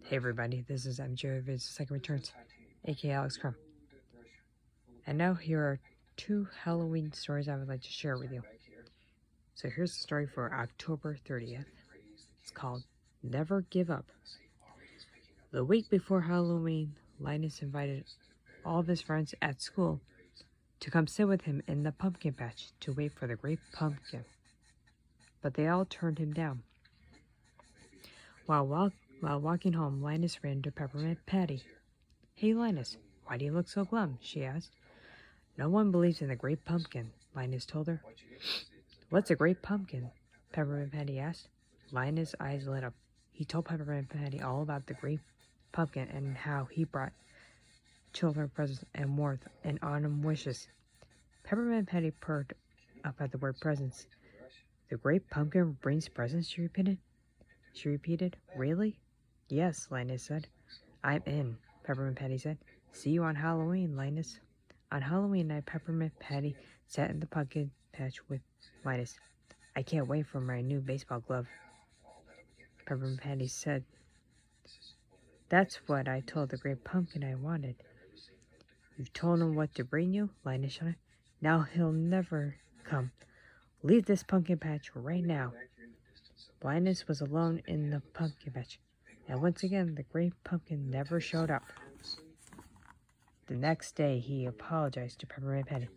Hey everybody, this is MJ of His Second Returns, aka Alex Crumb. And now here are 2 Halloween stories I would like to share with you. So here's the story for October 30th. It's called Never Give Up. The week before Halloween, Linus invited all of his friends at school to come sit with him in the pumpkin patch to wait for the great pumpkin. But they all turned him down. While walking home, Linus ran into Peppermint Patty. "Hey Linus, why do you look so glum?" she asked. "No one believes in the great pumpkin," Linus told her. "What's a great pumpkin?" Peppermint Patty asked. Linus' eyes lit up. He told Peppermint Patty all about the great pumpkin and how he brought children presents and warmth and autumn wishes. Peppermint Patty purred up at the word presents. "The great pumpkin brings presents," she repeated. "Really?" "Yes," Linus said. "I'm in," Peppermint Patty said. "See you on Halloween, Linus." On Halloween night, Peppermint Patty sat in the pumpkin patch with Linus. "I can't wait for my new baseball glove," Peppermint Patty said. "That's what I told the great pumpkin I wanted." "You've told him what to bring you?" Linus shouted. "Now he'll never come. Leave this pumpkin patch right now." Linus was alone in the pumpkin patch, and once again the great pumpkin never showed up. The next day he apologized to Peppermint Patty.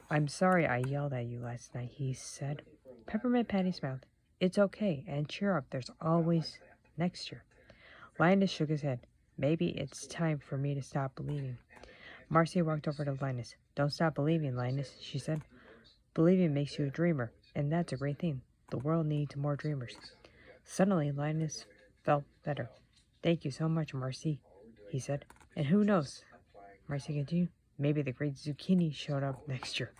"I'm sorry I yelled at you last night," he said. Peppermint Patty smiled. "It's okay, and cheer up, there's always next year." Linus shook his head. "Maybe it's time for me to stop believing." Marcy walked over to Linus. "Don't stop believing, Linus," she said. "Believing makes you a dreamer, and that's a great thing. The world needs more dreamers." Suddenly, Linus felt better. "Thank you so much, Marcy," he said. "And who knows," Marcy continued, "maybe the great zucchini showed up next year."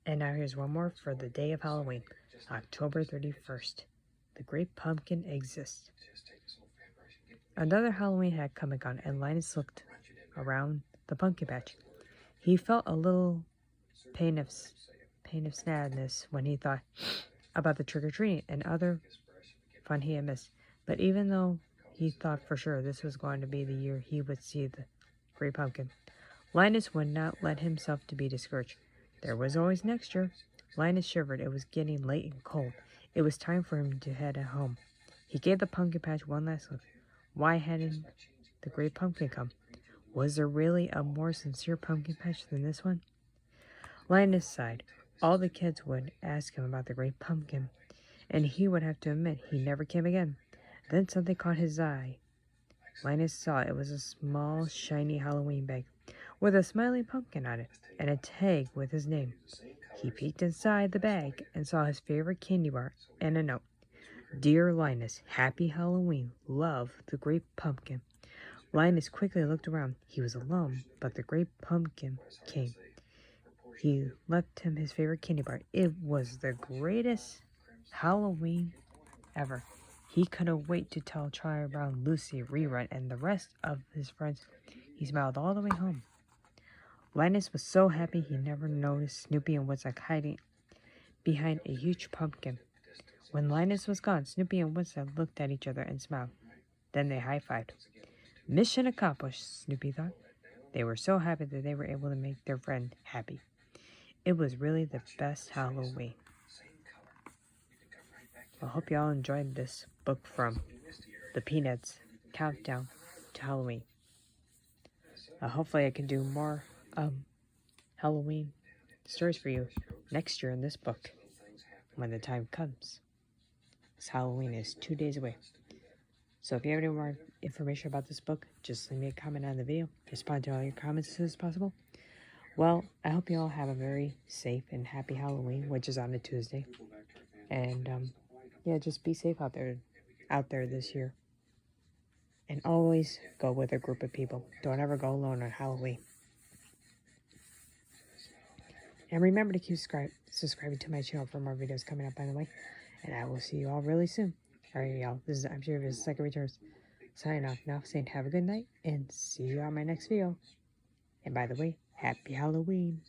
And now here's one more for the day of Halloween, October 31st. The great pumpkin exists. Another Halloween had come and gone, and Linus looked around the pumpkin patch. He felt a little pain of sadness when he thought about the trick-or-treating and other fun he had missed. But even though he thought for sure this was going to be the year he would see the great pumpkin, Linus would not let himself to be discouraged. There was always next year. Linus shivered. It was getting late and cold. It was time for him to head home. He gave the pumpkin patch one last look. Why hadn't the great pumpkin come? Was there really a more sincere pumpkin patch than this one? Linus sighed. All the kids would ask him about the great pumpkin, and he would have to admit he never came again. Then something caught his eye. Linus saw it was a small, shiny Halloween bag with a smiling pumpkin on it and a tag with his name. He peeked inside the bag and saw his favorite candy bar and a note. "Dear Linus, Happy Halloween. Love, the great pumpkin." Linus quickly looked around. He was alone, but the great pumpkin came. He left him his favorite candy bar. It was the greatest Halloween ever. He couldn't wait to tell Charlie Brown, Lucy, Rerun, and the rest of his friends. He smiled all the way home. Linus was so happy he never noticed Snoopy and Woodstock hiding behind a huge pumpkin. When Linus was gone, Snoopy and Woodstock looked at each other and smiled. Then they high-fived. Mission accomplished, Snoopy thought. They were so happy that they were able to make their friend happy. It was really the best Halloween. I hope you all enjoyed this book from the Peanuts Countdown to Halloween. Hopefully I can do more Halloween stories for you next year in this book when the time comes. This Halloween is 2 days away. So if you have any more information about this book, just leave me a comment on the video. Respond to all your comments as soon as possible. Well, I hope you all have a very safe and happy Halloween, which is on a Tuesday. And yeah, just be safe out there this year. And always go with a group of people. Don't ever go alone on Halloween. And remember to keep subscribing to my channel for more videos coming up, by the way. And I will see you all really soon. Alright, y'all. This is I'm sure this is Second Returns. Signing off now, saying have a good night and see you on my next video. And by the way, Happy Halloween.